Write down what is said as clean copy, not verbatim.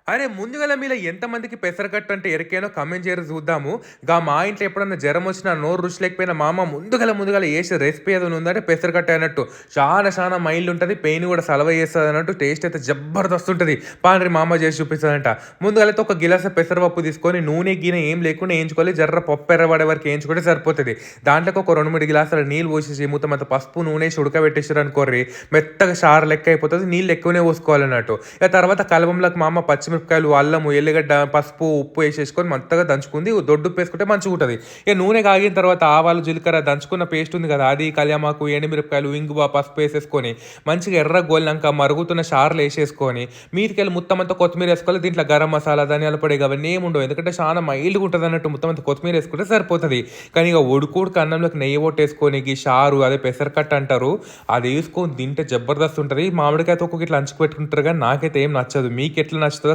అరే! ముందుగాల మీలో ఎంతమందికి పెసరకట్టు అంటే ఎరికేనో కామెంట్ చేయరి చూద్దాము. మా ఇంట్లో ఎప్పుడన్నా జరమొచ్చినా, నోరు రుచి లేకపోయినా మా అమ్మ ముందుగాల ఏసే రెసిపీ ఏదైనా ఉందంటే పెసరకట్టే అన్నట్టు. చానా మైల్డ్ ఉంటది. పెయిన్ గూడా సలవ చేస్తదన్నట్టు టేస్ట్ అయితే జబర్దస్త్ ఉంటది. పాండ్రి మా అమ్మ చేసి చూపిస్తదంట. ముందుగాలైతే ఒక గిలాస పెసరపప్పు తీసుకొని నూనె, గీనె ఏం లేకుండా ఏయించుకోవాలి. జర్ర పప్పు ఎర్రబడే వరకు ఏయించుకుంటే సరిపోతది. దాంట్లోకి ఒక 2, 3 గ్లాసుల నీళ్ళు పోసేసి మొత్తం పసుపు, నూనె ఏసి ఉడకబెట్టేసిర్రనుకోర్రి మెత్తగా చారు లెక్క అయిపోతది. నీళ్ళు ఎక్కువనే పోసుకోవాలన్నట్టు. తర్వాత కలవంలోకి మా అమ్మ పచ్చిమిరపకాయలు, అల్లము, ఎల్లిగడ్డ, పసుపు, ఉప్పు ఏసేసుకొని మెత్తగా దంచుకుంది. దొడ్డుప్పేసుకుంటే మంచిగుంటది. నూనె కాగిన తర్వాత ఆవాలు, జీలకర్ర దంచుకున్న పేస్ట్ ఉంది కదా! అది, కళ్యామాకు, ఎండుమిరపకాయలు, ఇంగువ, పసుపు ఏసేసుకొని మంచిగా ఎర్రగా గోలినంక మరుగుతున్న చారులో ఏసేసుకొని మీదికెళ్ళి మొత్తమంతా కొత్తిమీర ఏసుకోవాలి. దీంట్లో గరం మసాలా, ధనియాల పొడి అవన్నీ ఏముండవు. ఎందుకంటే చాలా మైల్డ్‌గా ఉంటదన్నట్టు మొత్తమంతా కొత్తిమీర ఏసుకుంటే సరిపోతది. కానీ ఇక ఉడుకు అన్నంలోకి నెయ్యి పొట్టేసుకొని గీ చారు అదే పెసరకట్టు అంటారు. అదేసుకొని తింటే జబర్దస్త్ ఉంటది. మామిడికాయ తొక్కకి ఇట్లా అంచుకు పెట్టుకుంటారు గానీ నాకైతే ఏం నచ్చదు. మీకెట్లా నచ్చుతదో